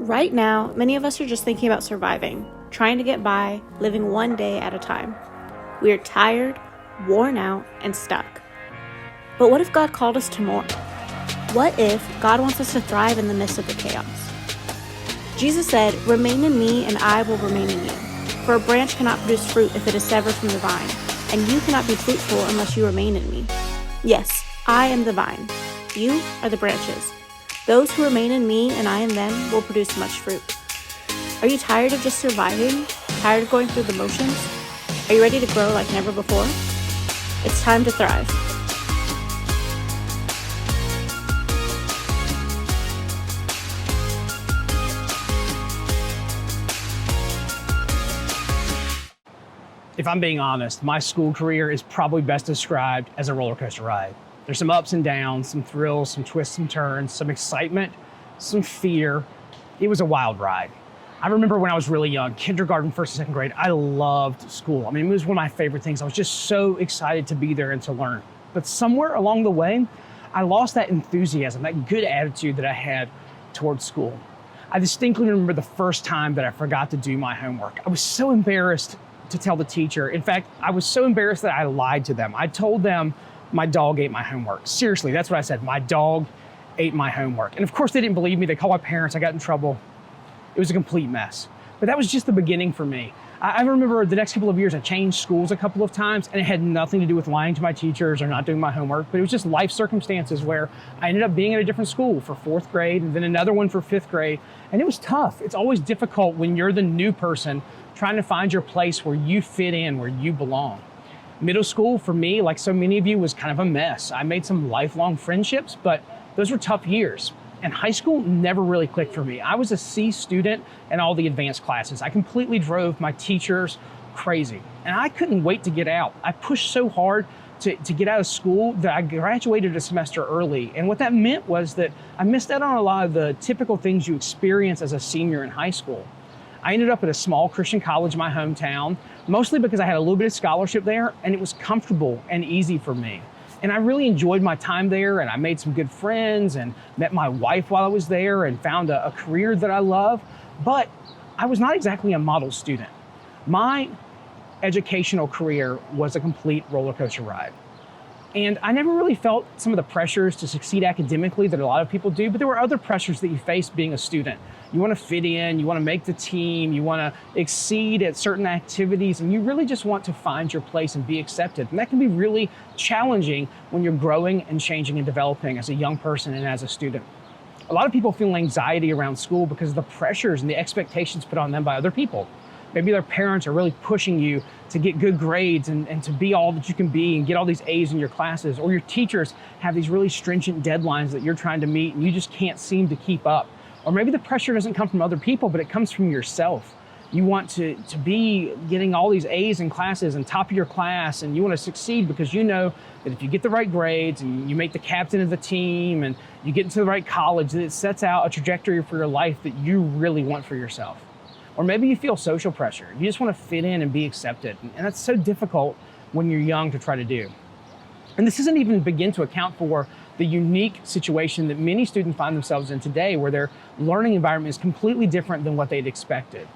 Right now, many of us are just thinking about surviving, trying to get by, living one day at a time. We are tired, worn out, and stuck. But what if God called us to more? What if God wants us to thrive in the midst of the chaos? Jesus said, "Remain in me and I will remain in you. For a branch cannot produce fruit if it is severed from the vine, and you cannot be fruitful unless you remain in me. Yes, I am the vine. You are the branches. Those who remain in me and I in them will produce much fruit." Are you tired of just surviving? Tired of going through the motions? Are you ready to grow like never before? It's time to thrive. If I'm being honest, my school career is probably best described as a roller coaster ride. There's some ups and downs, some thrills, some twists and turns, some excitement, some fear. It was a wild ride. I remember when I was really young, kindergarten, first and second grade, I loved school. I mean, it was one of my favorite things. I was just so excited to be there and to learn. But somewhere along the way, I lost that enthusiasm, that good attitude that I had towards school. I distinctly remember the first time that I forgot to do my homework. I was so embarrassed to tell the teacher. In fact, I was so embarrassed that I lied to them. I told them my dog ate my homework. Seriously, that's what I said. My dog ate my homework. And of course they didn't believe me. They called my parents. I got in trouble. It was a complete mess. But that was just the beginning for me. I remember the next couple of years I changed schools a couple of times, and it had nothing to do with lying to my teachers or not doing my homework, but it was just life circumstances where I ended up being at a different school for fourth grade and then another one for fifth grade. And it was tough. It's always difficult when you're the new person trying to find your place where you fit in, where you belong. Middle school for me, like so many of you, was kind of a mess. I made some lifelong friendships, but those were tough years. And high school never really clicked for me. I was a C student in all the advanced classes. I completely drove my teachers crazy. And I couldn't wait to get out. I pushed so hard to get out of school that I graduated a semester early. And what that meant was that I missed out on a lot of the typical things you experience as a senior in high school. I ended up at a small Christian college in my hometown, mostly because I had a little bit of scholarship there and it was comfortable and easy for me. And I really enjoyed my time there, and I made some good friends and met my wife while I was there and found a career that I love. But I was not exactly a model student. My educational career was a complete roller coaster ride. And I never really felt some of the pressures to succeed academically that a lot of people do, but there were other pressures that you face being a student. You want to fit in, you want to make the team, you want to exceed at certain activities, and you really just want to find your place and be accepted. And that can be really challenging when you're growing and changing and developing as a young person and as a student. A lot of people feel anxiety around school because of the pressures and the expectations put on them by other people. Maybe their parents are really pushing you to get good grades and to be all that you can be and get all these A's in your classes, or your teachers have these really stringent deadlines that you're trying to meet and you just can't seem to keep up. Or maybe the pressure doesn't come from other people, but it comes from yourself. You want to be getting all these A's in classes and top of your class, and you want to succeed because you know that if you get the right grades and you make the captain of the team and you get into the right college, that it sets out a trajectory for your life that you really want for yourself. Or maybe you feel social pressure. You just want to fit in and be accepted. And that's so difficult when you're young to try to do. And this doesn't even begin to account for the unique situation that many students find themselves in today, where their learning environment is completely different than what they'd expected.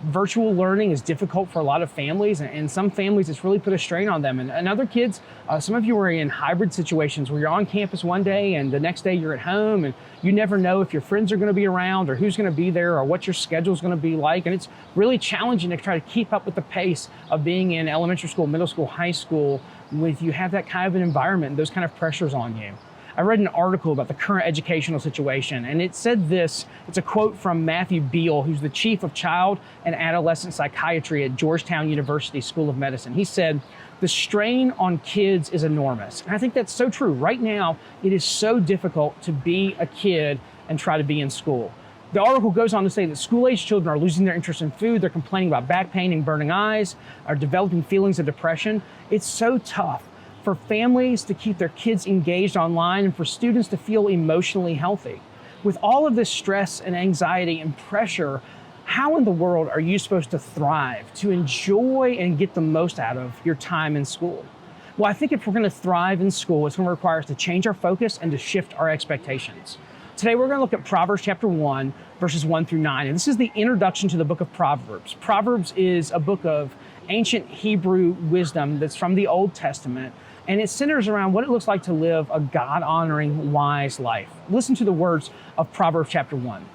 Virtual learning is difficult for a lot of families, and some families it's really put a strain on them. And other kids, some of you are in hybrid situations where you're on campus one day and the next day you're at home, and you never know if your friends are going to be around or who's going to be there or what your schedule is going to be like. And it's really challenging to try to keep up with the pace of being in elementary school, middle school, high school, with you have that kind of an environment and those kind of pressures on you. I read an article about the current educational situation, and it said this. It's a quote from Matthew Beal, who's the chief of child and adolescent psychiatry at Georgetown University School of Medicine. He said, "The strain on kids is enormous." And I think that's so true. Right now, it is so difficult to be a kid and try to be in school. The article goes on to say that school-age children are losing their interest in food. They're complaining about back pain and burning eyes, are developing feelings of depression. It's so tough for families to keep their kids engaged online and for students to feel emotionally healthy. With all of this stress and anxiety and pressure, how in the world are you supposed to thrive, to enjoy and get the most out of your time in school? Well, I think if we're going to thrive in school, it's going to require us to change our focus and to shift our expectations. Today we're going to look at Proverbs chapter 1, verses 1 through 9. And this is the introduction to the book of Proverbs. Proverbs is a book of ancient Hebrew wisdom that's from the Old Testament, and it centers around what it looks like to live a God-honoring, wise life. Listen to the words of Proverbs chapter 1.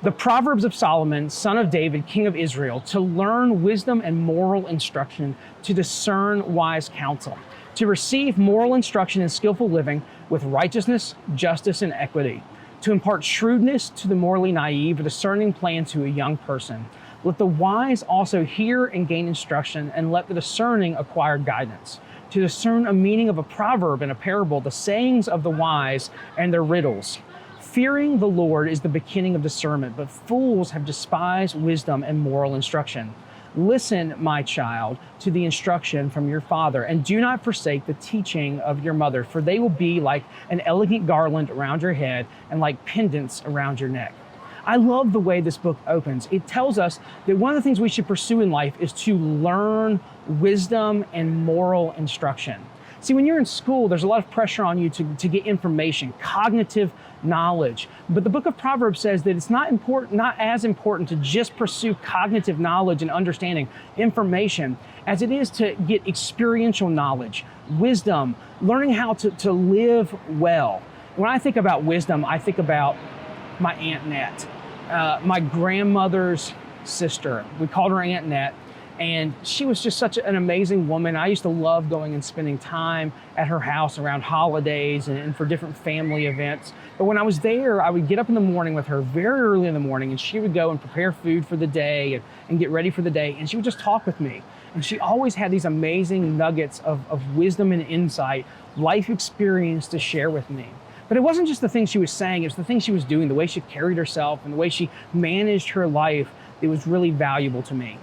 The Proverbs of Solomon, son of David, king of Israel, to learn wisdom and moral instruction, to discern wise counsel, to receive moral instruction and skillful living with righteousness, justice, and equity, to impart shrewdness to the morally naive, a discerning plan to a young person. Let the wise also hear and gain instruction, and let the discerning acquire guidance, to discern a meaning of a proverb and a parable, the sayings of the wise and their riddles. Fearing the Lord is the beginning of discernment, but fools have despised wisdom and moral instruction. Listen, my child, to the instruction from your father, and do not forsake the teaching of your mother, for they will be like an elegant garland around your head and like pendants around your neck. I love the way this book opens. It tells us that one of the things we should pursue in life is to learn wisdom and moral instruction. See, when you're in school, there's a lot of pressure on you to get information, cognitive knowledge. But the book of Proverbs says that it's not as important to just pursue cognitive knowledge and understanding information as it is to get experiential knowledge, wisdom, learning how to live well. When I think about wisdom, I think about my Aunt Nat, my grandmother's sister. We called her Aunt Nat. And she was just such an amazing woman. I used to love going and spending time at her house around holidays and for different family events. But when I was there, I would get up in the morning with her very early in the morning, and she would go and prepare food for the day and get ready for the day. And she would just talk with me. And she always had these amazing nuggets of wisdom and insight, life experience to share with me. But it wasn't just the things she was saying, it was the things she was doing, the way she carried herself and the way she managed her life that was really valuable to me.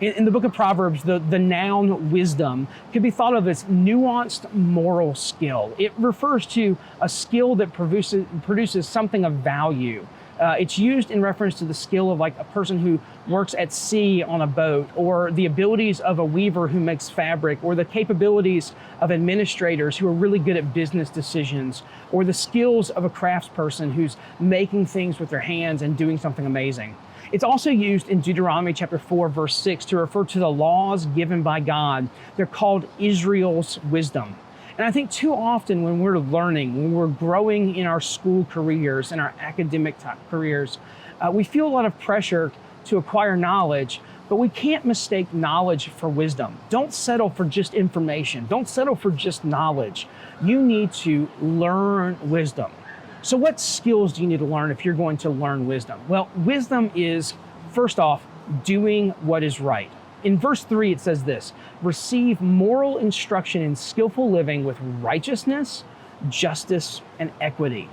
In the book of Proverbs, the noun wisdom can be thought of as nuanced moral skill. It refers to a skill that produces something of value. It's used in reference to the skill of like a person who works at sea on a boat, or the abilities of a weaver who makes fabric, or the capabilities of administrators who are really good at business decisions, or the skills of a craftsperson who's making things with their hands and doing something amazing. It's also used in Deuteronomy chapter 4, verse 6 to refer to the laws given by God. They're called Israel's wisdom. And I think too often when we're learning, when we're growing in our school careers and our academic type careers, we feel a lot of pressure to acquire knowledge, but we can't mistake knowledge for wisdom. Don't settle for just information. Don't settle for just knowledge. You need to learn wisdom. So what skills do you need to learn if you're going to learn wisdom? Well, wisdom is, first off, doing what is right. In verse 3, it says this: receive moral instruction in skillful living with righteousness, justice, and equity.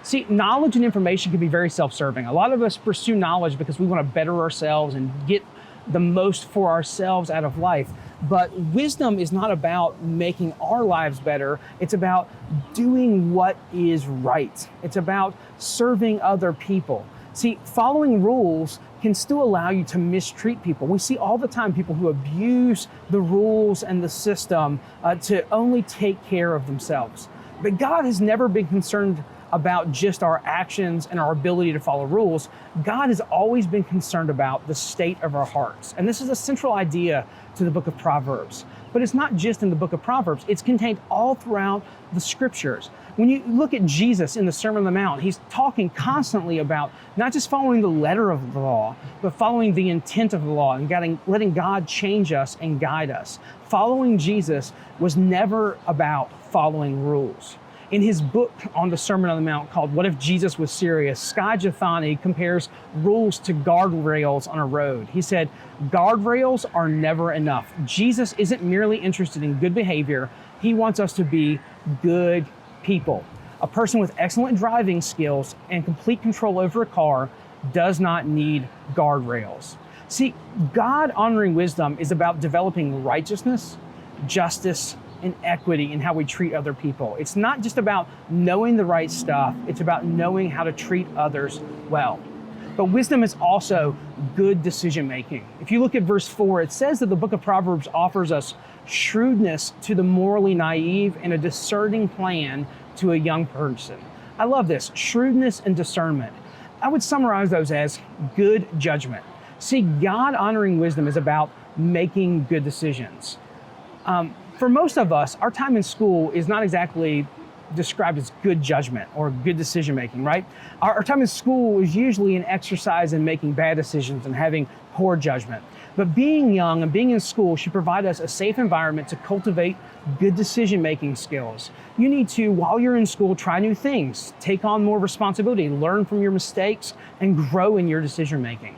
See, knowledge and information can be very self-serving. A lot of us pursue knowledge because we want to better ourselves and get the most for ourselves out of life. But wisdom is not about making our lives better. It's about doing what is right. It's about serving other people. See, following rules can still allow you to mistreat people. We see all the time people who abuse the rules and the system to only take care of themselves. But God has never been concerned about just our actions and our ability to follow rules. God has always been concerned about the state of our hearts. And this is a central idea to the book of Proverbs. But it's not just in the book of Proverbs, it's contained all throughout the scriptures. When you look at Jesus in the Sermon on the Mount, he's talking constantly about not just following the letter of the law, but following the intent of the law and letting God change us and guide us. Following Jesus was never about following rules. In his book on the Sermon on the Mount called What If Jesus Was Serious, Skye Jethani compares rules to guardrails on a road. He said, guardrails are never enough. Jesus isn't merely interested in good behavior. He wants us to be good people. A person with excellent driving skills and complete control over a car does not need guardrails. See, God-honoring wisdom is about developing righteousness, justice, and equity in how we treat other people. It's not just about knowing the right stuff, it's about knowing how to treat others well. But wisdom is also good decision making. If you look at verse 4, it says that the book of Proverbs offers us shrewdness to the morally naive and a discerning plan to a young person. I love this, shrewdness and discernment. I would summarize those as good judgment. See, God-honoring wisdom is about making good decisions. For most of us, our time in school is not exactly described as good judgment or good decision making, right? Our time in school is usually an exercise in making bad decisions and having poor judgment. But being young and being in school should provide us a safe environment to cultivate good decision making skills. You need to, while you're in school, try new things, take on more responsibility, learn from your mistakes, and grow in your decision making.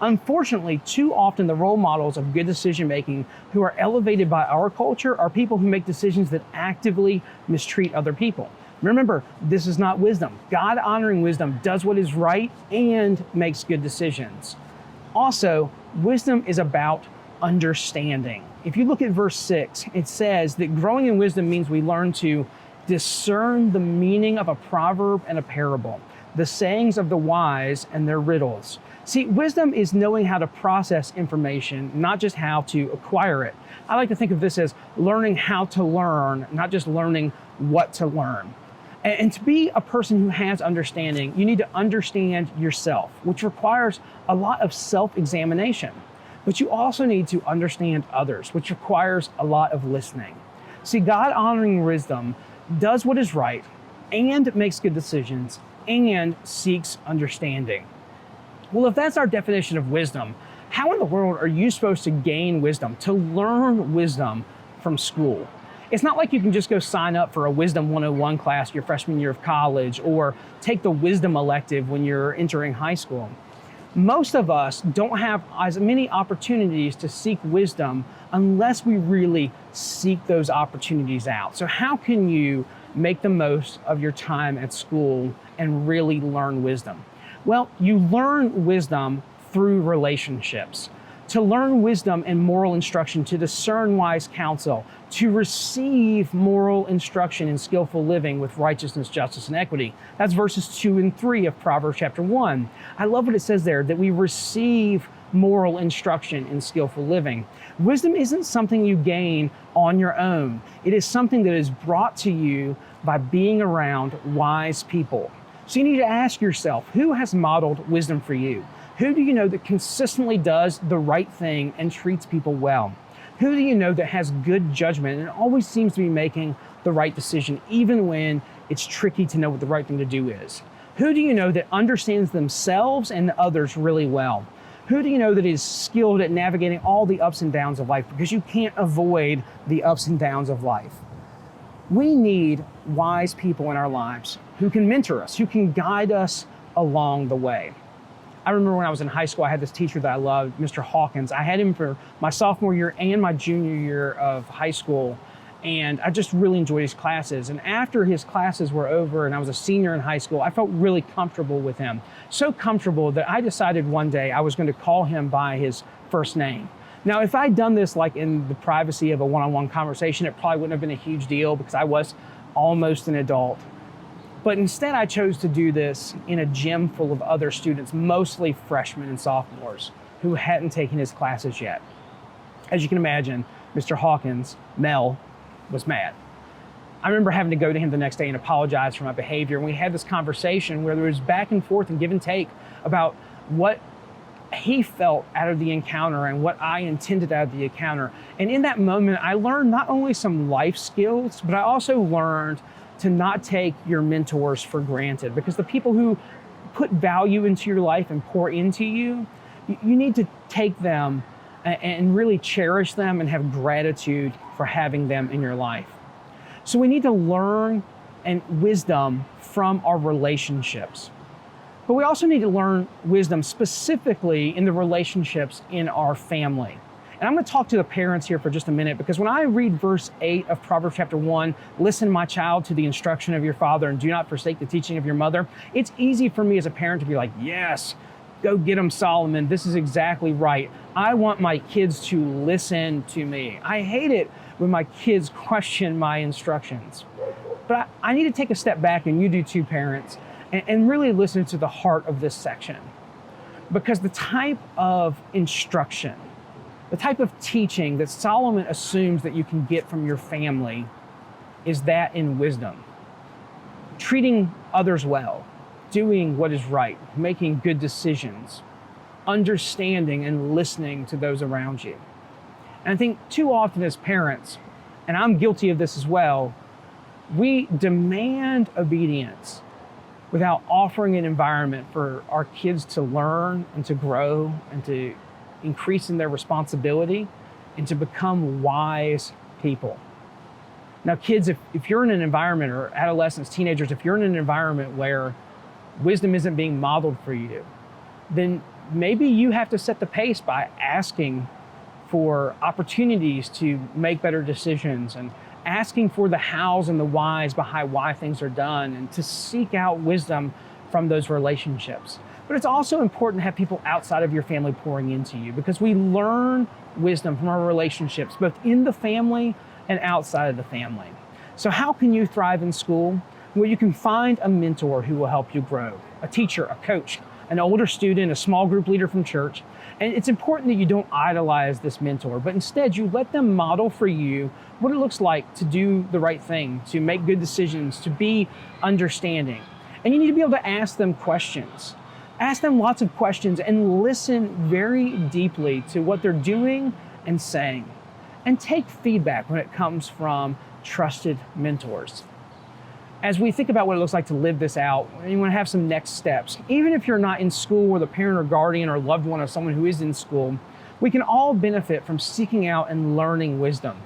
Unfortunately, too often the role models of good decision making who are elevated by our culture are people who make decisions that actively mistreat other people. Remember, this is not wisdom. God-honoring wisdom does what is right and makes good decisions. Also, wisdom is about understanding. If you look at verse 6, it says that growing in wisdom means we learn to discern the meaning of a proverb and a parable, the sayings of the wise and their riddles. See, wisdom is knowing how to process information, not just how to acquire it. I like to think of this as learning how to learn, not just learning what to learn. And to be a person who has understanding, you need to understand yourself, which requires a lot of self-examination. But you also need to understand others, which requires a lot of listening. See, God-honoring wisdom does what is right and makes good decisions and seeks understanding. Well, if that's our definition of wisdom, how in the world are you supposed to gain wisdom, to learn wisdom from school? It's not like you can just go sign up for a Wisdom 101 class your freshman year of college or take the wisdom elective when you're entering high school. Most of us don't have as many opportunities to seek wisdom unless we really seek those opportunities out. So how can you make the most of your time at school and really learn wisdom? Well, you learn wisdom through relationships. To learn wisdom and moral instruction, to discern wise counsel, to receive moral instruction in skillful living with righteousness, justice, and equity. That's verses 2 and 3 of Proverbs chapter 1. I love what it says there, that we receive moral instruction in skillful living. Wisdom isn't something you gain on your own. It is something that is brought to you by being around wise people. So you need to ask yourself, who has modeled wisdom for you? Who do you know that consistently does the right thing and treats people well? Who do you know that has good judgment and always seems to be making the right decision, even when it's tricky to know what the right thing to do is? Who do you know that understands themselves and others really well? Who do you know that is skilled at navigating all the ups and downs of life? Because you can't avoid the ups and downs of life. We need wise people in our lives who can mentor us, who can guide us along the way. I remember when I was in high school, I had this teacher that I loved, Mr. Hawkins. I had him for my sophomore year and my junior year of high school, and I just really enjoyed his classes. And after his classes were over and I was a senior in high school, I felt really comfortable with him. So comfortable that I decided one day I was going to call him by his first name. Now, if I'd done this like in the privacy of a one-on-one conversation, it probably wouldn't have been a huge deal because I was almost an adult. But instead, I chose to do this in a gym full of other students, mostly freshmen and sophomores, who hadn't taken his classes yet. As you can imagine, Mr. Hawkins, Mel, was mad. I remember having to go to him the next day and apologize for my behavior. And we had this conversation where there was back and forth and give and take about what he felt out of the encounter and what I intended out of the encounter. And in that moment, I learned not only some life skills, but I also learned to not take your mentors for granted, because the people who put value into your life and pour into you, you need to take them and really cherish them and have gratitude for having them in your life. So we need to learn and wisdom from our relationships. But we also need to learn wisdom specifically in the relationships in our family. And I'm going to talk to the parents here for just a minute, because when I read verse 8 of Proverbs chapter 1, listen, my child, to the instruction of your father, and do not forsake the teaching of your mother, it's easy for me as a parent to be like, yes, go get them, Solomon. This is exactly right. I want my kids to listen to me. I hate it when my kids question my instructions. But I need to take a step back, and you do too, parents, and really listen to the heart of this section. Because the type of instruction, the type of teaching that Solomon assumes that you can get from your family is that in wisdom. treating others well, doing what is right, making good decisions, understanding and listening to those around you. And I think too often as parents, and I'm guilty of this as well, we demand obedience without offering an environment for our kids to learn and to grow and to increase in their responsibility and to become wise people. Now, kids, if you're in an environment, or adolescents, teenagers, if you're in an environment where wisdom isn't being modeled for you, then maybe you have to set the pace by asking for opportunities to make better decisions and asking for the hows and the whys behind why things are done and to seek out wisdom from those relationships. But it's also important to have people outside of your family pouring into you, because we learn wisdom from our relationships, both in the family and outside of the family. So how can you thrive in school? Well, you can find a mentor who will help you grow, a teacher, a coach, an older student, a small group leader from church. And it's important that you don't idolize this mentor, but instead you let them model for you what it looks like to do the right thing, to make good decisions, to be understanding. And you need to be able to ask them questions. Ask them lots of questions and listen very deeply to what they're doing and saying. And take feedback when it comes from trusted mentors. As we think about what it looks like to live this out, you want to have some next steps. Even if you're not in school with a parent or guardian or loved one of someone who is in school, we can all benefit from seeking out and learning wisdom.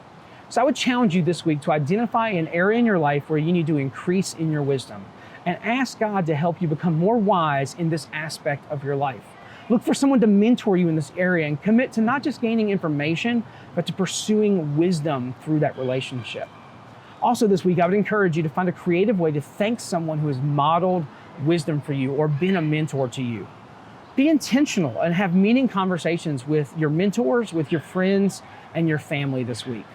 So I would challenge you this week to identify an area in your life where you need to increase in your wisdom and ask God to help you become more wise in this aspect of your life. Look for someone to mentor you in this area and commit to not just gaining information, but to pursuing wisdom through that relationship. Also this week, I would encourage you to find a creative way to thank someone who has modeled wisdom for you or been a mentor to you. Be intentional and have meaningful conversations with your mentors, with your friends, and your family this week.